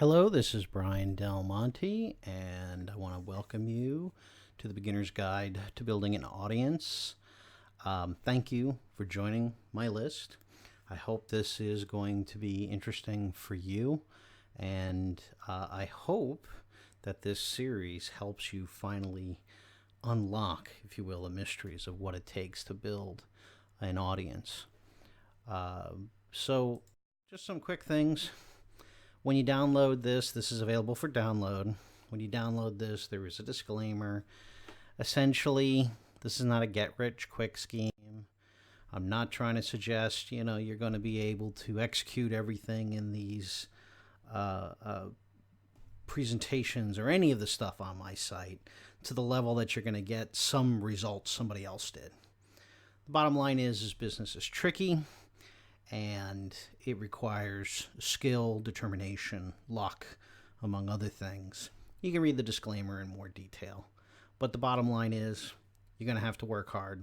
Hello, this is Brian Del Monte, and I want to welcome you to the Beginner's Guide to Building an Audience. Thank you for joining my list. I hope this is going to be interesting for you, and I hope that this series helps you finally unlock, if you will, the mysteries of what it takes to build an audience. So, just some quick things. When you download this is available for download. When you download this, there is a disclaimer. Essentially, this is not a get-rich-quick scheme. I'm not trying to suggest, you're going to be able to execute everything in these presentations or any of the stuff on my site to the level that you're going to get some results somebody else did. The bottom line is business is tricky. And it requires skill, determination, luck, among other things. You can read the disclaimer in more detail. But the bottom line is you're going to have to work hard.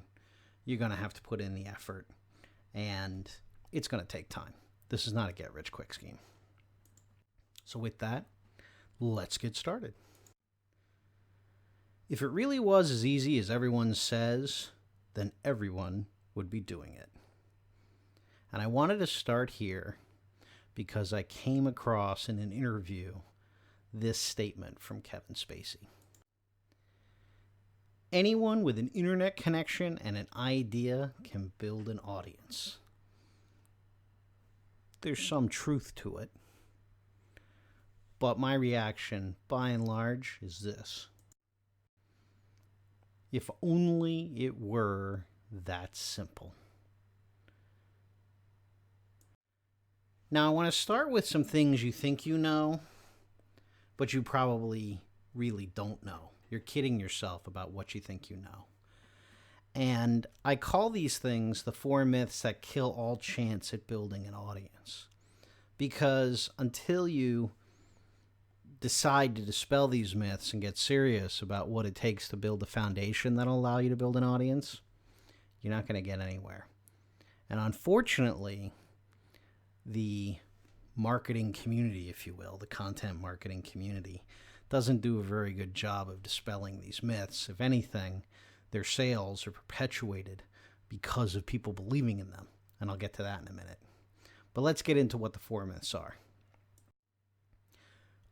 You're going to have to put in the effort. And it's going to take time. This is not a get-rich-quick scheme. So with that, let's get started. If it really was as easy as everyone says, then everyone would be doing it. And I wanted to start here because I came across in an interview this statement from Kevin Spacey. Anyone with an internet connection and an idea can build an audience. There's some truth to it. But my reaction, by and large, is this. If only it were that simple. Now, I want to start with some things you think you know, but you probably really don't know. You're kidding yourself about what you think you know. And I call these things the 4 myths that kill all chance at building an audience. Because until you decide to dispel these myths and get serious about what it takes to build a foundation that'll allow you to build an audience, you're not going to get anywhere. And unfortunately, the marketing community, if you will, the content marketing community, doesn't do a very good job of dispelling these myths. If anything, their sales are perpetuated because of people believing in them. And I'll get to that in a minute. But let's get into what the 4 myths are.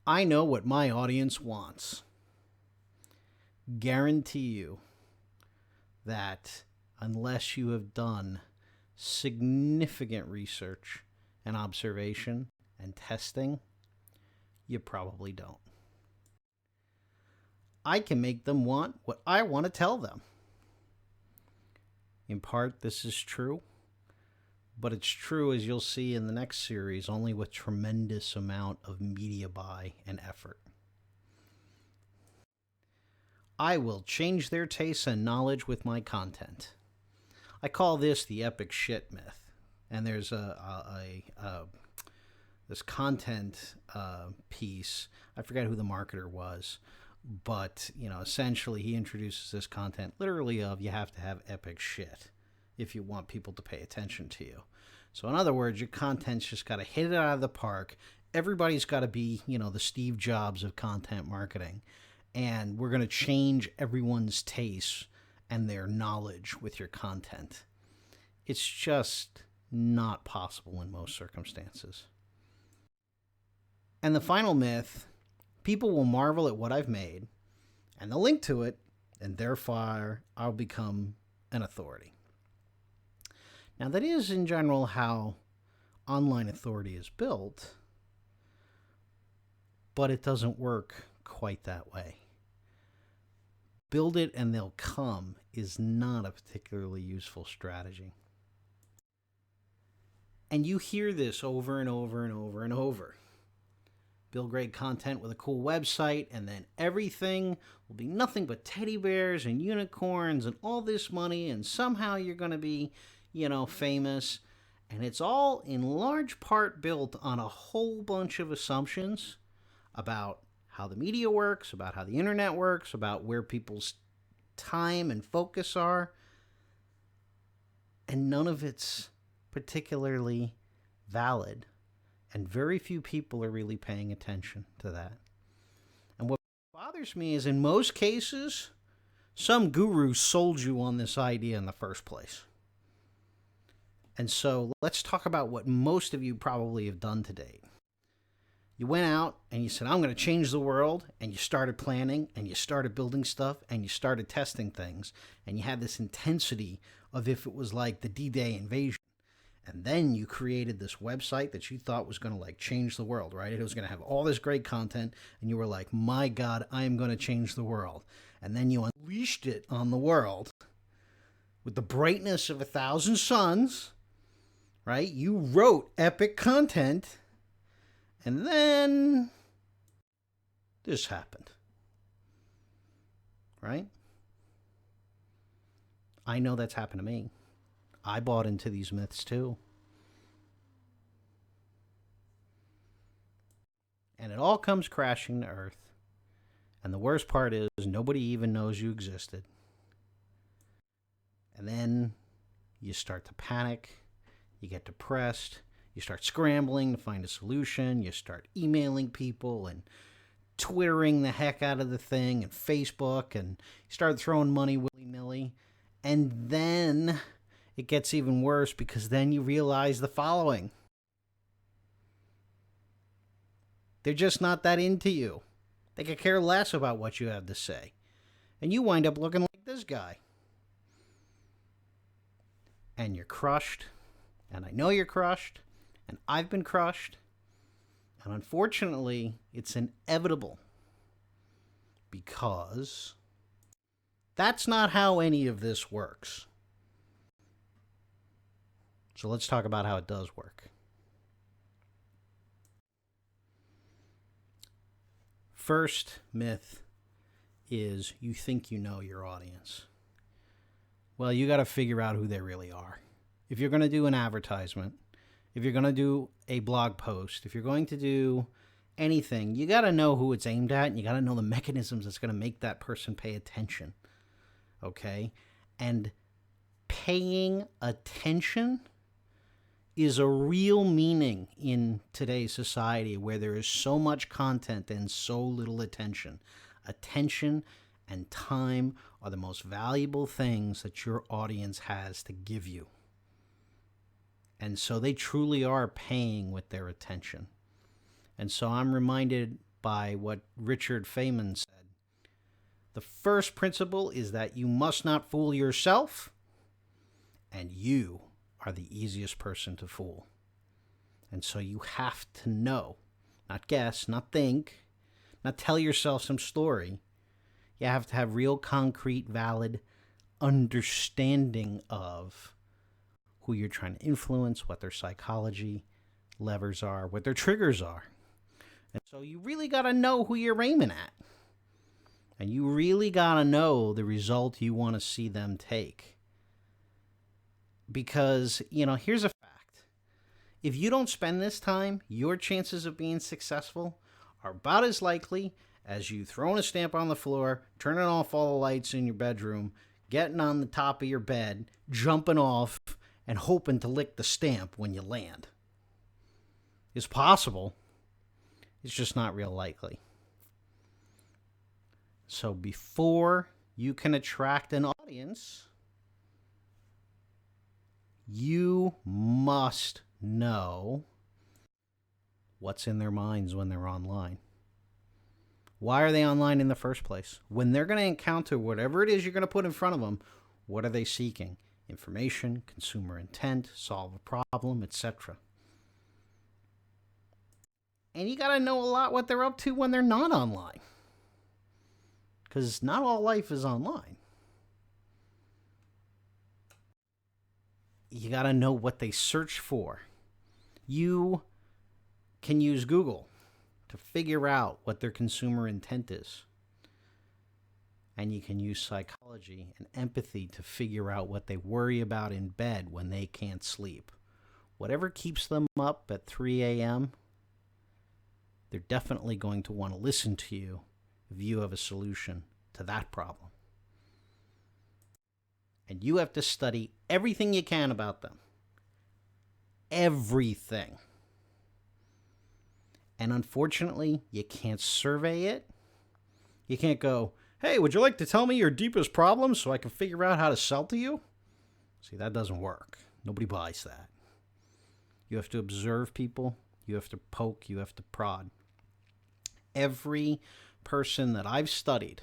I know what my audience wants. Guarantee you that unless you have done significant research and observation and testing, you probably don't. I can make them want what I want to tell them. In part, this is true, but it's true, as you'll see in the next series, only with tremendous amount of media buy and effort. I will change their tastes and knowledge with my content. I call this the epic shit myth. And there's this content piece. I forget who the marketer was, but essentially he introduces this content literally of you have to have epic shit if you want people to pay attention to you. So in other words, your content's just got to hit it out of the park. Everybody's got to be, the Steve Jobs of content marketing, and we're going to change everyone's taste and their knowledge with your content. It's just not possible in most circumstances. And the final myth, people will marvel at what I've made, and they'll link to it, and therefore I'll become an authority. Now, that is in general how online authority is built, but it doesn't work quite that way. Build it and they'll come is not a particularly useful strategy. And you hear this over and over and over and over. Build great content with a cool website, and then everything will be nothing but teddy bears and unicorns and all this money, and somehow you're going to be, famous. And it's all in large part built on a whole bunch of assumptions about how the media works, about how the internet works, about where people's time and focus are. And none of it's particularly valid And very few people are really paying attention to that. And what bothers me is in most cases, some guru sold you on this idea in the first place. And so let's talk about what most of you probably have done to date. You went out and you said, I'm going to change the world. And you started planning and you started building stuff and you started testing things. And you had this intensity of if it was like the D-Day invasion. And then you created this website that you thought was going to like change the world, right? It was going to have all this great content. And you were like, my God, I am going to change the world. And then you unleashed it on the world with the brightness of 1,000 suns, right? You wrote epic content. And then this happened, right? I know that's happened to me. I bought into these myths too. And it all comes crashing to earth. And the worst part is nobody even knows you existed. And then you start to panic. You get depressed. You start scrambling to find a solution. You start emailing people and Twittering the heck out of the thing and Facebook. And you start throwing money willy-nilly. And then it gets even worse because then you realize the following. They're just not that into you. They could care less about what you have to say. And you wind up looking like this guy. And you're crushed. And I know you're crushed. And I've been crushed. And unfortunately, it's inevitable. Because that's not how any of this works. So let's talk about how it does work. First myth is you think you know your audience. Well, you got to figure out who they really are. If you're going to do an advertisement, if you're going to do a blog post, if you're going to do anything, you got to know who it's aimed at and you got to know the mechanisms that's going to make that person pay attention. Okay? And paying attention is a real meaning in today's society where there is so much content and so little attention. Attention and time are the most valuable things that your audience has to give you. And so they truly are paying with their attention. And so I'm reminded by what Richard Feynman said. The first principle is that you must not fool yourself, and you are the easiest person to fool. And so you have to know, not guess, not think, not tell yourself some story. You have to have real, concrete, valid understanding of who you're trying to influence, what their psychology levers are, what their triggers are. And so you really got to know who you're aiming at. And you really got to know the result you want to see them take. Because, here's a fact. If you don't spend this time, your chances of being successful are about as likely as you throwing a stamp on the floor, turning off all the lights in your bedroom, getting on the top of your bed, jumping off, and hoping to lick the stamp when you land. It's possible. It's just not real likely. So before you can attract an audience, you must know what's in their minds when they're online. Why are they online in the first place? When they're going to encounter whatever it is you're going to put in front of them, what are they seeking? Information, consumer intent, solve a problem, etc. And you got to know a lot what they're up to when they're not online. Because not all life is online. You got to know what they search for. You can use Google to figure out what their consumer intent is. And you can use psychology and empathy to figure out what they worry about in bed when they can't sleep. Whatever keeps them up at 3 a.m., they're definitely going to want to listen to you if you have a solution to that problem. And you have to study everything you can about them. Everything. And unfortunately, you can't survey it. You can't go, hey, would you like to tell me your deepest problems so I can figure out how to sell to you? See, that doesn't work. Nobody buys that. You have to observe people. You have to poke. You have to prod. Every person that I've studied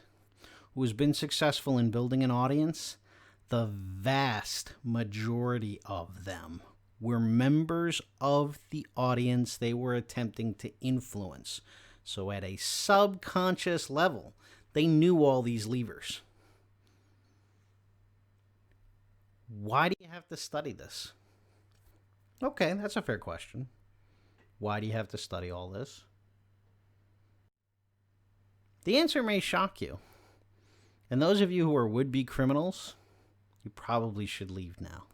who has been successful in building an audience, the vast majority of them were members of the audience they were attempting to influence. So at a subconscious level, they knew all these levers. Why do you have to study this? Okay, that's a fair question. Why do you have to study all this? The answer may shock you. And those of you who are would-be criminals, you probably should leave now.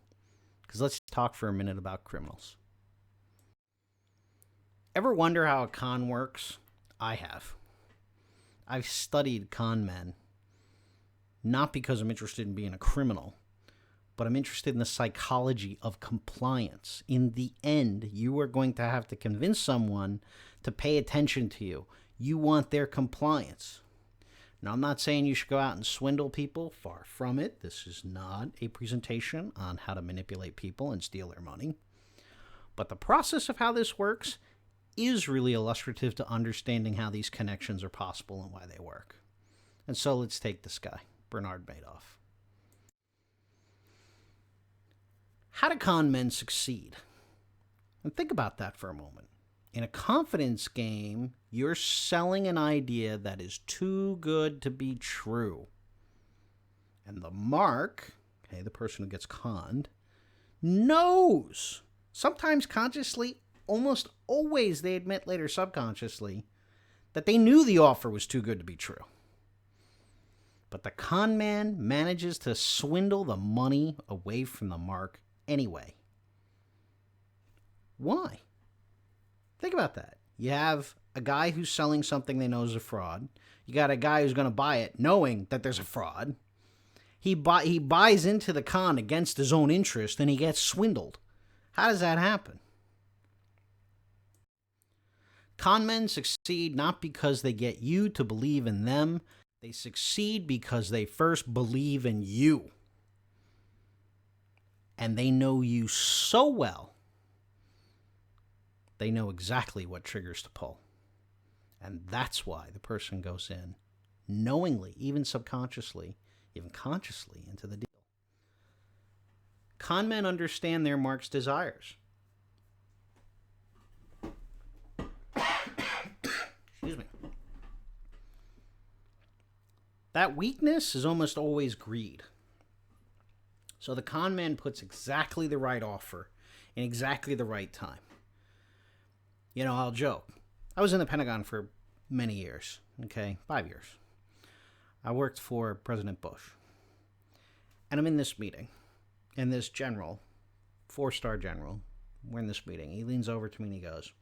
Because let's talk for a minute about criminals. Ever wonder how a con works? I have. I've studied con men, not because I'm interested in being a criminal, but I'm interested in the psychology of compliance. In the end, you are going to have to convince someone to pay attention to you. You want their compliance. Now, I'm not saying you should go out and swindle people. Far from it. This is not a presentation on how to manipulate people and steal their money. But the process of how this works is really illustrative to understanding how these connections are possible and why they work. And so let's take this guy, Bernard Madoff. How do con men succeed? And think about that for a moment. In a confidence game, you're selling an idea that is too good to be true. And the mark, okay, the person who gets conned, knows, sometimes consciously, almost always they admit later subconsciously, that they knew the offer was too good to be true. But the con man manages to swindle the money away from the mark anyway. Why? Think about that. You have a guy who's selling something they know is a fraud. You got a guy who's going to buy it knowing that there's a fraud. He buys into the con against his own interest and he gets swindled. How does that happen? Con men succeed not because they get you to believe in them. They succeed because they first believe in you. And they know you so well, they know exactly what triggers to pull. And that's why the person goes in knowingly, even subconsciously, even consciously into the deal. Con men understand their mark's desires. Excuse me. That weakness is almost always greed. So the con man puts exactly the right offer in exactly the right time. You know, I'll joke. I was in the Pentagon for many years, okay, 5 years. I worked for President Bush. And I'm in this meeting. And this general, 4-star general, we're in this meeting. He leans over to me and he goes,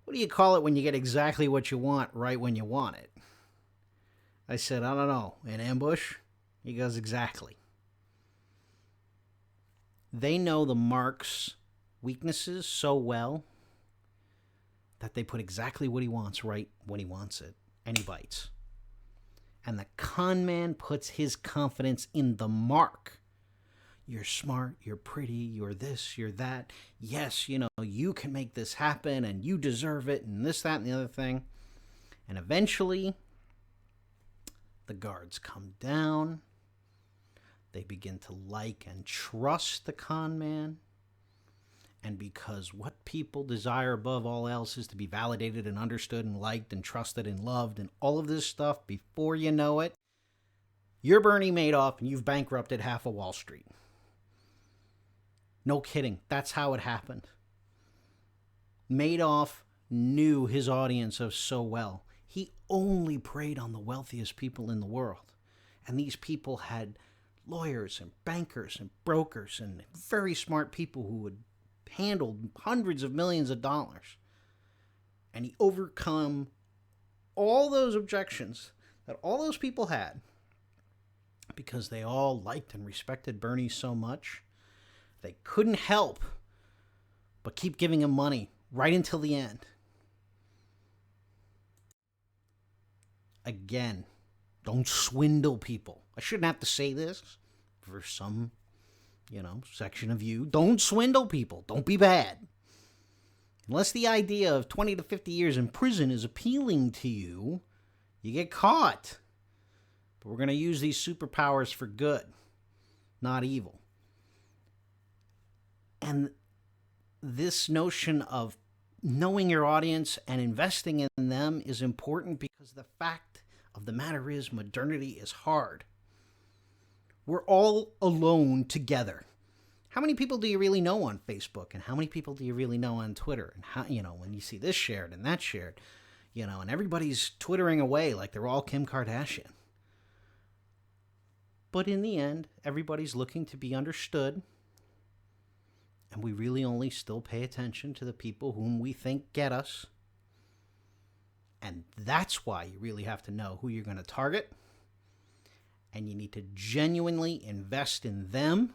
what do you call it when you get exactly what you want right when you want it? I said, I don't know. An ambush? He goes, exactly. They know the mark's weaknesses so well that they put exactly what he wants right when he wants it, and he bites. And the con man puts his confidence in the mark. You're smart, you're pretty, you're this, you're that. Yes, you know, you can make this happen, and you deserve it, and this, that, and the other thing. And eventually, the guards come down. They begin to like and trust the con man. And because what people desire above all else is to be validated and understood and liked and trusted and loved and all of this stuff, before you know it, you're Bernie Madoff and you've bankrupted half of Wall Street. No kidding. That's how it happened. Madoff knew his audience so well. He only preyed on the wealthiest people in the world. And these people had lawyers and bankers and brokers and very smart people who would handled hundreds of millions of dollars. And he overcome all those objections that all those people had because they all liked and respected Bernie so much. They couldn't help but keep giving him money right until the end. Again, don't swindle people. I shouldn't have to say this for some, section of you. Don't swindle people. Don't be bad. Unless the idea of 20 to 50 years in prison is appealing to you, you get caught. But we're going to use these superpowers for good, not evil. And this notion of knowing your audience and investing in them is important because the fact of the matter is modernity is hard. We're all alone together. How many people do you really know on Facebook? And how many people do you really know on Twitter? And how, when you see this shared and that shared, and everybody's twittering away like they're all Kim Kardashian. But in the end, everybody's looking to be understood. And we really only still pay attention to the people whom we think get us. And that's why you really have to know who you're going to target. And you need to genuinely invest in them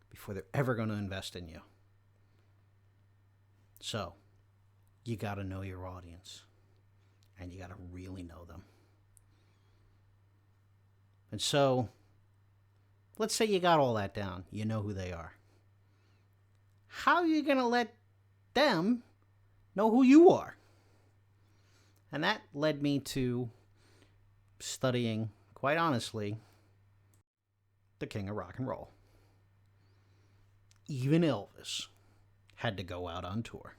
before they're ever going to invest in you. So, you got to know your audience. And you got to really know them. And so, let's say you got all that down. You know who they are. How are you going to let them know who you are? And that led me to studying, quite honestly, the king of rock and roll. Even Elvis had to go out on tour.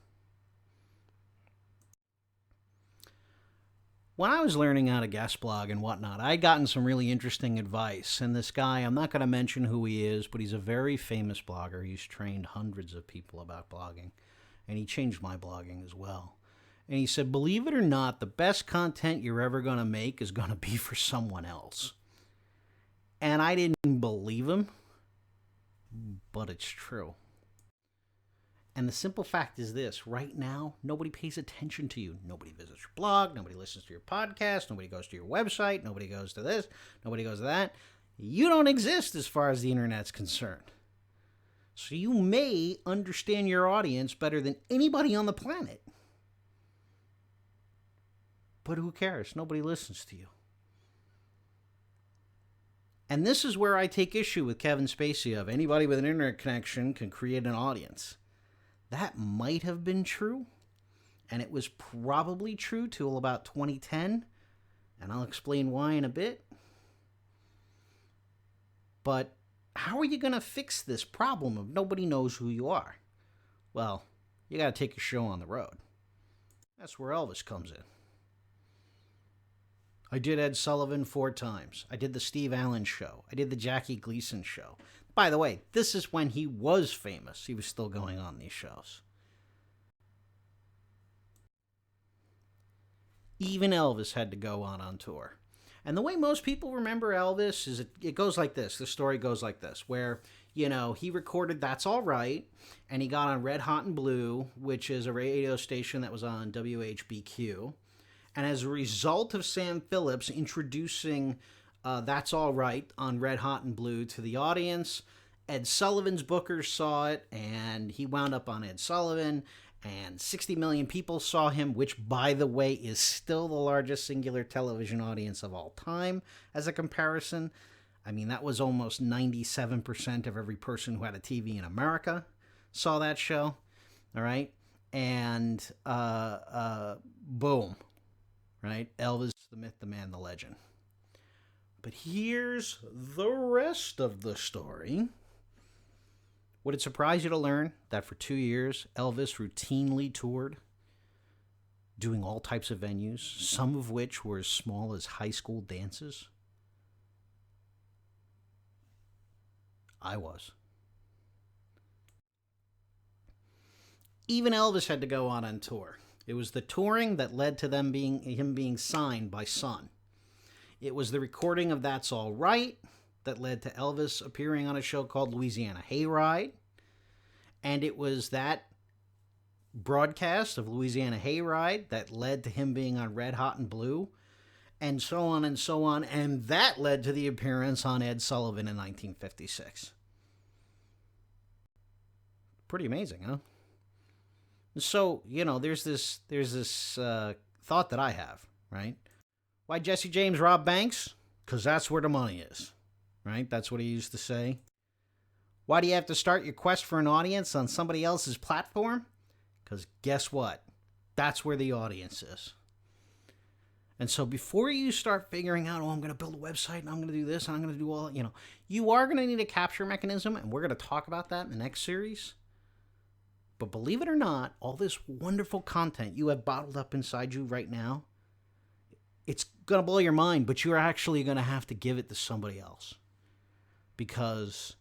When I was learning how to guest blog and whatnot, I'd gotten some really interesting advice. And this guy, I'm not going to mention who he is, but he's a very famous blogger. He's trained hundreds of people about blogging. And he changed my blogging as well. And he said, believe it or not, the best content you're ever going to make is going to be for someone else. And I didn't believe him, but it's true. And the simple fact is this, right now, nobody pays attention to you. Nobody visits your blog, nobody listens to your podcast, nobody goes to your website, nobody goes to this, nobody goes to that. You don't exist as far as the internet's concerned. So you may understand your audience better than anybody on the planet. But who cares? Nobody listens to you. And this is where I take issue with Kevin Spacey of anybody with an internet connection can create an audience. That might have been true, and it was probably true till about 2010, and I'll explain why in a bit. But how are you going to fix this problem of nobody knows who you are? Well, you got to take your show on the road. That's where Elvis comes in. I did Ed Sullivan 4 times. I did the Steve Allen show. I did the Jackie Gleason show. By the way, this is when he was famous. He was still going on these shows. Even Elvis had to go on tour. And the way most people remember Elvis is it goes like this. The story goes like this, where, he recorded That's All Right, and he got on Red Hot and Blue, which is a radio station that was on WHBQ. And as a result of Sam Phillips introducing That's All Right on Red Hot and Blue to the audience, Ed Sullivan's bookers saw it, and he wound up on Ed Sullivan, and 60 million people saw him, which, by the way, is still the largest singular television audience of all time as a comparison. I mean, that was almost 97% of every person who had a TV in America saw that show, all right? And boom, right? Elvis, the myth, the man, the legend. But here's the rest of the story. Would it surprise you to learn that for 2 years, Elvis routinely toured, doing all types of venues, some of which were as small as high school dances? I was. Even Elvis had to go on tour. It was the touring that led to him being signed by Sun. It was the recording of That's All Right that led to Elvis appearing on a show called Louisiana Hayride. And it was that broadcast of Louisiana Hayride that led to him being on Red Hot and Blue, and so on and so on. And that led to the appearance on Ed Sullivan in 1956. Pretty amazing, huh? So, there's this thought that I have, right? Why Jesse James rob banks? Because that's where the money is, right? That's what he used to say. Why do you have to start your quest for an audience on somebody else's platform? Because guess what? That's where the audience is. And so before you start figuring out, oh, I'm going to build a website and I'm going to do this and I'm going to do all, you are going to need a capture mechanism, and we're going to talk about that in the next series. But believe it or not, all this wonderful content you have bottled up inside you right now, it's going to blow your mind, but you're actually going to have to give it to somebody else. Because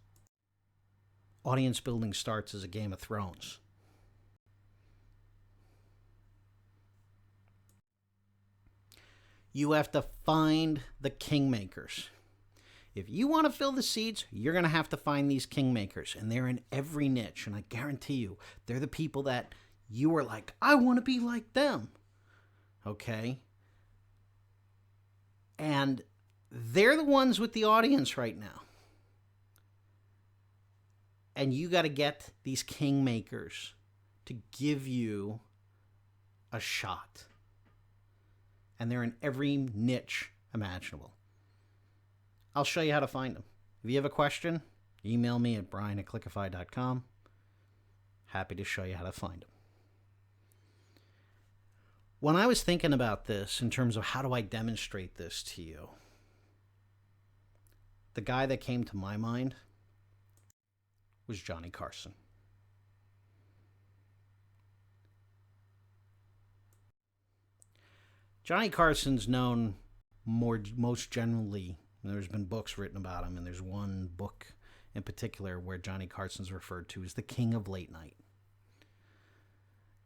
audience building starts as a Game of Thrones. You have to find the kingmakers. If you want to fill the seats, you're going to have to find these kingmakers. And they're in every niche. And I guarantee you, they're the people that you are like, I want to be like them. Okay? And they're the ones with the audience right now. And you got to get these kingmakers to give you a shot. And they're in every niche imaginable. I'll show you how to find them. If you have a question, email me at brian@clickify.com. Happy to show you how to find them. When I was thinking about this in terms of how do I demonstrate this to you, the guy that came to my mind was Johnny Carson. Johnny Carson's known most generally, there's been books written about him, and there's one book in particular where Johnny Carson's referred to as the king of late night.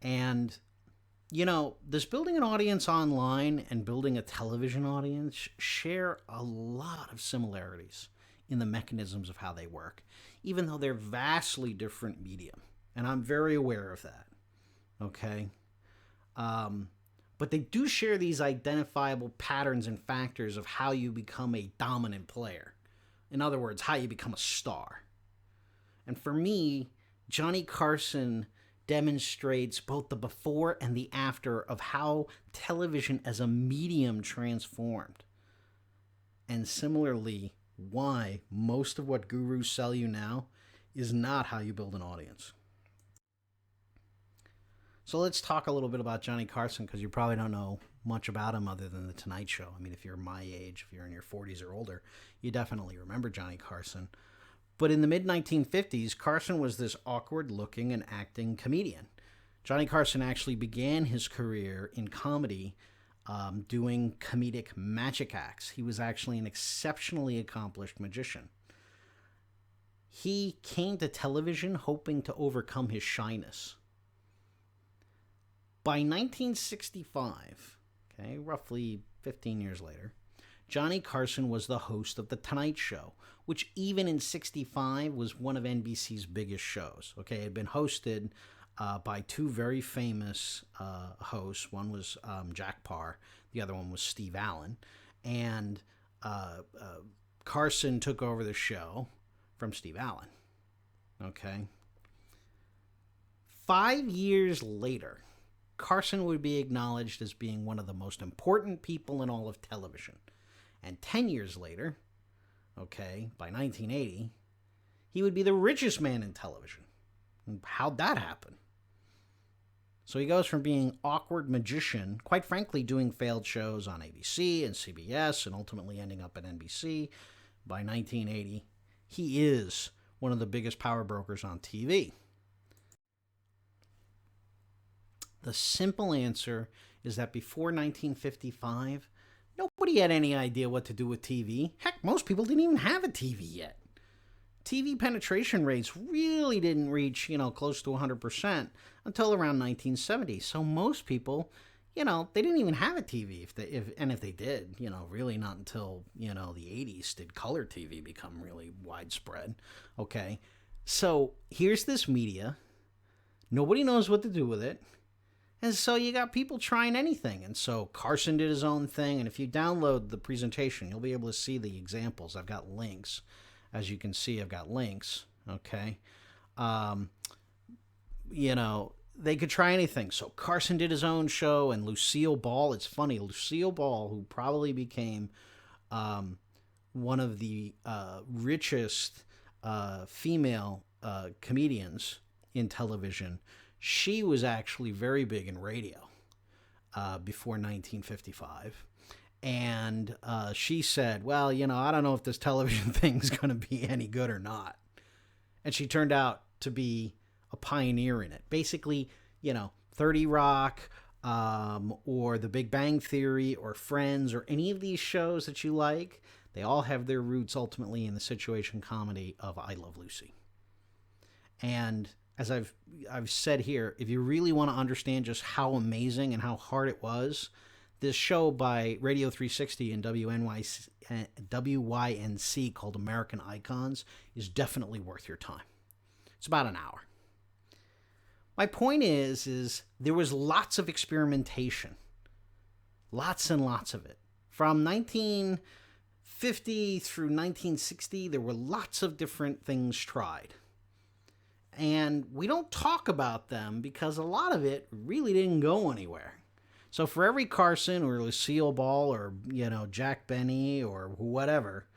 And, this building an audience online and building a television audience share a lot of similarities in the mechanisms of how they work, even though they're vastly different medium. And I'm very aware of that. Okay? But they do share these identifiable patterns and factors of how you become a dominant player. In other words, how you become a star. And for me, Johnny Carson demonstrates both the before and the after of how television as a medium transformed. And similarly, why most of what gurus sell you now is not how you build an audience. So let's talk a little bit about Johnny Carson, because you probably don't know much about him other than The Tonight Show. I mean, if you're my age, if you're in your 40s or older, you definitely remember Johnny Carson. But in the mid-1950s, Carson was this awkward-looking and acting comedian. Johnny Carson actually began his career in comedy doing comedic magic acts. He was actually an exceptionally accomplished magician. He came to television hoping to overcome his shyness. By 1965, roughly 15 years later, Johnny Carson was the host of The Tonight Show, which even in 65 was one of NBC's biggest shows. It had been hosted by two very famous hosts. One was Jack Parr. The other one was Steve Allen. And Carson took over the show from Steve Allen. 5 years later, Carson would be acknowledged as being one of the most important people in all of television. And 10 years later, by 1980, he would be the richest man in television. And how'd that happen? So he goes from being awkward magician, quite frankly doing failed shows on ABC and CBS, and ultimately ending up at NBC. By 1980, he is one of the biggest power brokers on TV. The simple answer is that before 1955, nobody had any idea what to do with TV. Heck, most people didn't even have a TV yet. TV penetration rates really didn't reach, close to 100% until around 1970. So most people, they didn't even have a TV. If they did, really not until, the 80s did color TV become really widespread. So here's this media. Nobody knows what to do with it. And so you got people trying anything. And so Carson did his own thing. And if you download the presentation, you'll be able to see the examples. I've got links. As you can see, I've got links. they could try anything. So Carson did his own show, and Lucille Ball. It's funny, Lucille Ball, who probably became one of the richest female comedians in television. She was actually very big in radio before 1955. And she said, well, I don't know if this television thing's going to be any good or not. And she turned out to be a pioneer in it. Basically, 30 Rock or The Big Bang Theory or Friends or any of these shows that you like, they all have their roots ultimately in the situation comedy of I Love Lucy. And as I've said here, if you really want to understand just how amazing and how hard it was, this show by Radio 360 and WYNC called American Icons is definitely worth your time. It's about an hour. My point is there was lots of experimentation. Lots and lots of it. From 1950 through 1960, there were lots of different things tried. And we don't talk about them because a lot of it really didn't go anywhere. So for every Carson or Lucille Ball or, Jack Benny or whatever,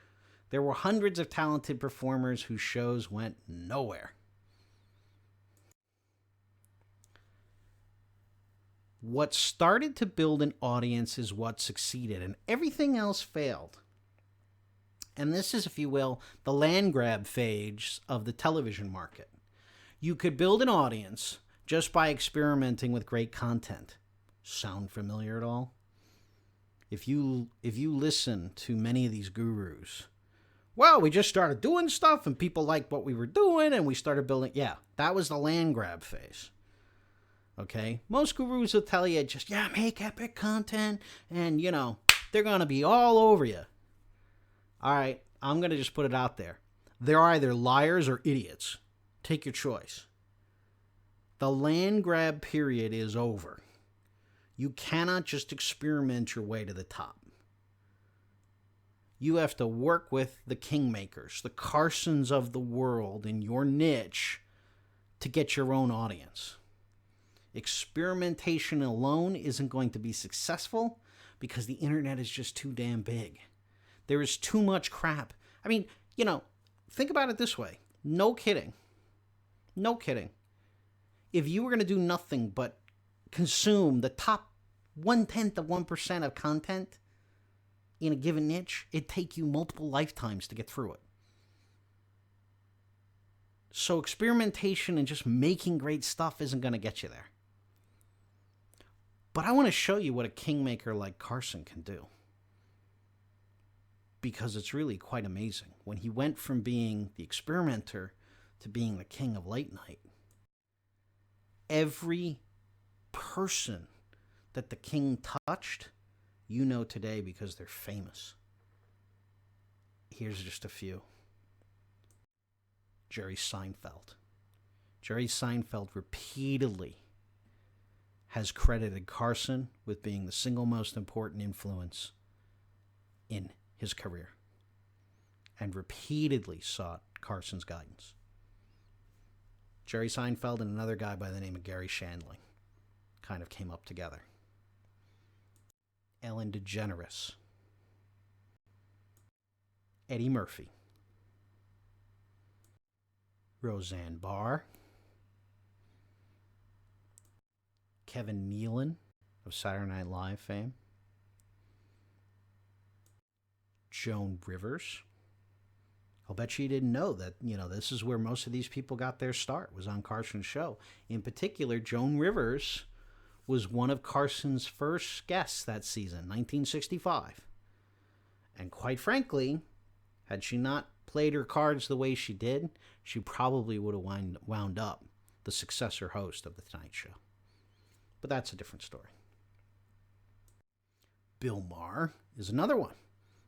there were hundreds of talented performers whose shows went nowhere. What started to build an audience is what succeeded, and everything else failed. And this is, if you will, the land grab phase of the television market. You could build an audience just by experimenting with great content. Sound familiar at all? If you listen to many of these gurus, well, we just started doing stuff and people liked what we were doing and we started building. Yeah, that was the land grab phase. Okay? Most gurus will tell you just, make epic content and, they're going to be all over you. All right, I'm going to just put it out there. They're either liars or idiots. Take your choice. The land grab period is over. You cannot just experiment your way to the top. You have to work with the kingmakers, the Carsons of the world in your niche to get your own audience. Experimentation alone isn't going to be successful because the internet is just too damn big. There is too much crap. I mean, think about it this way. No kidding. If you were going to do nothing but consume the top 0.1% of content in a given niche, it'd take you multiple lifetimes to get through it. So experimentation and just making great stuff isn't going to get you there. But I want to show you what a kingmaker like Carson can do. Because it's really quite amazing. When he went from being the experimenter to being the king of late night, every person that the king touched, today because they're famous. Here's just a few. Jerry Seinfeld. Jerry Seinfeld repeatedly has credited Carson with being the single most important influence in his career and repeatedly sought Carson's guidance. Jerry Seinfeld and another guy by the name of Gary Shandling kind of came up together. Ellen DeGeneres. Eddie Murphy. Roseanne Barr. Kevin Nealon of Saturday Night Live fame. Joan Rivers. I'll bet you didn't know that, this is where most of these people got their start, was on Carson's show. In particular, Joan Rivers was one of Carson's first guests that season, 1965. And quite frankly, had she not played her cards the way she did, she probably would have wound up the successor host of The Tonight Show. But that's a different story. Bill Maher is another one.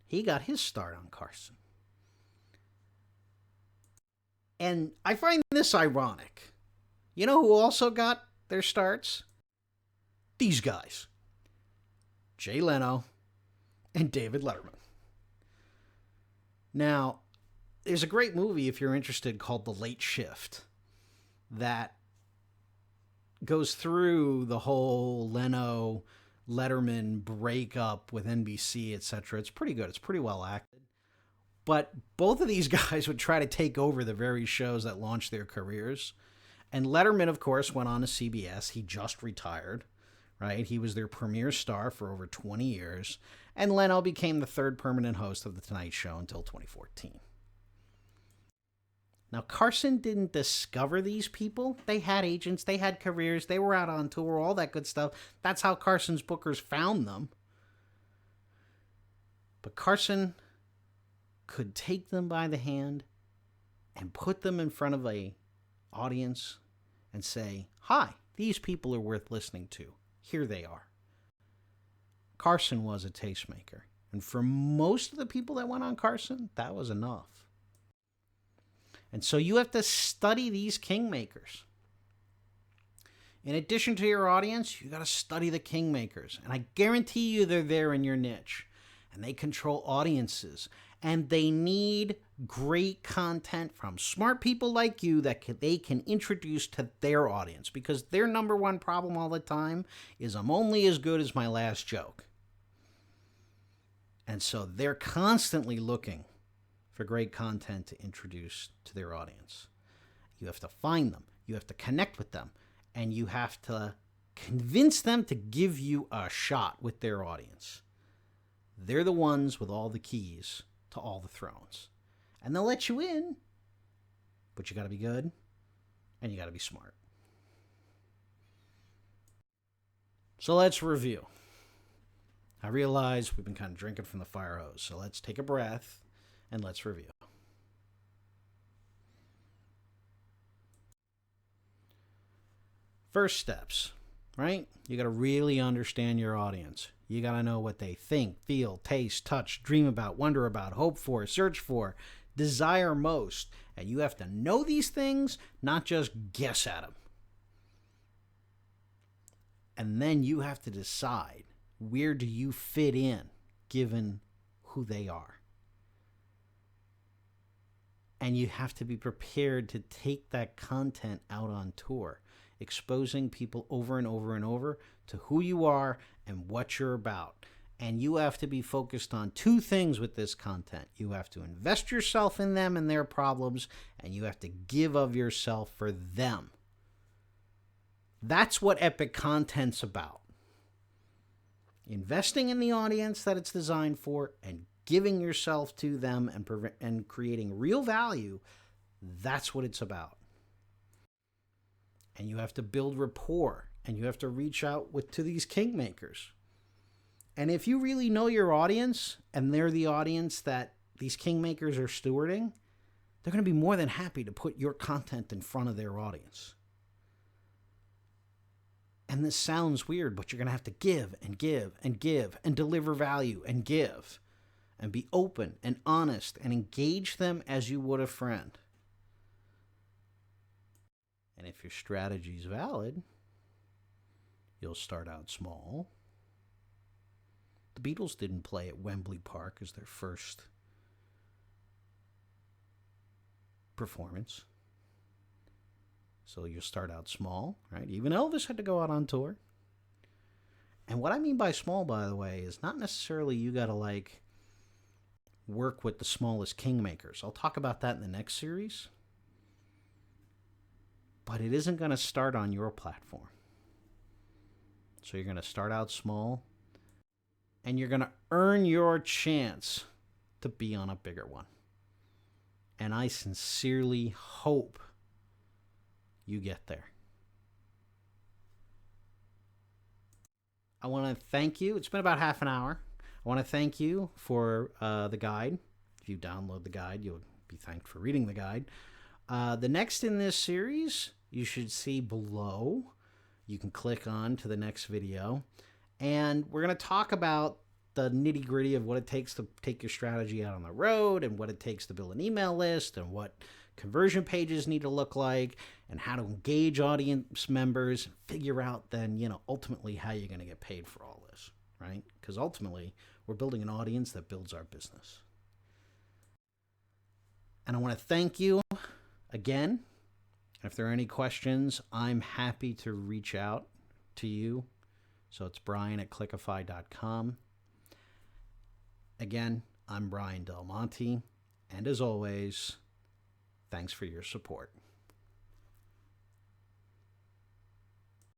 He got his start on Carson. And I find this ironic. You know who also got their starts? These guys. Jay Leno and David Letterman. Now, there's a great movie, if you're interested, called The Late Shift that goes through the whole Leno Letterman breakup with NBC, etc. It's pretty good. It's pretty well acted. But both of these guys would try to take over the very shows that launched their careers. And Letterman, of course, went on to CBS. He just retired, right? He was their premier star for over 20 years. And Leno became the third permanent host of The Tonight Show until 2014. Now, Carson didn't discover these people. They had agents, they had careers, they were out on tour, all that good stuff. That's how Carson's bookers found them. But Carson could take them by the hand and put them in front of a audience and say, hi, these people are worth listening to. Here they are. Carson was a tastemaker. And for most of the people that went on Carson, that was enough. And so you have to study these kingmakers. In addition to your audience, you got to study the kingmakers. And I guarantee you they're there in your niche. And they control audiences. And they need great content from smart people like you that they can introduce to their audience. Because their number one problem all the time is I'm only as good as my last joke. And so they're constantly looking for great content to introduce to their audience. You have to find them. You have to connect with them. And you have to convince them to give you a shot with their audience. They're the ones with all the keys to all the thrones. And they'll let you in, but you got to be good and you got to be smart. So let's review. I realize we've been kind of drinking from the fire hose, so let's take a breath and let's review. First steps, right? You got to really understand your audience. You got to know what they think, feel, taste, touch, dream about, wonder about, hope for, search for, desire most. And you have to know these things, not just guess at them. And then you have to decide, where do you fit in given who they are? And you have to be prepared to take that content out on tour, exposing people over and over and over to who you are and what you're about. And you have to be focused on two things with this content. You have to invest yourself in them and their problems, and you have to give of yourself for them. That's what epic content's about. Investing in the audience that it's designed for and giving yourself to them and creating real value. That's what it's about. And you have to build rapport, and you have to reach out to these kingmakers. And if you really know your audience and they're the audience that these kingmakers are stewarding, they're going to be more than happy to put your content in front of their audience. And this sounds weird, but you're going to have to give and give and give and deliver value and give and be open and honest and engage them as you would a friend. And if your strategy is valid, you'll start out small. The Beatles didn't play at Wembley Park as their first performance. So you'll start out small, right? Even Elvis had to go out on tour. And what I mean by small, by the way, is not necessarily you got to work with the smallest kingmakers. I'll talk about that in the next series. But it isn't going to start on your platform. So you're going to start out small, and you're going to earn your chance to be on a bigger one. And I sincerely hope you get there. I want to thank you. It's been about half an hour. I want to thank you for the guide. If you download the guide, you'll be thanked for reading the guide. The next in this series, you should see below. You can click on to the next video. And we're going to talk about the nitty-gritty of what it takes to take your strategy out on the road, and what it takes to build an email list, and what conversion pages need to look like, and how to engage audience members, and figure out then, ultimately how you're going to get paid for all this, right? Because ultimately, we're building an audience that builds our business. And I want to thank you again. If there are any questions, I'm happy to reach out to you. So it's brian@clickify.com. Again, I'm Brian Del Monte, and as always, thanks for your support.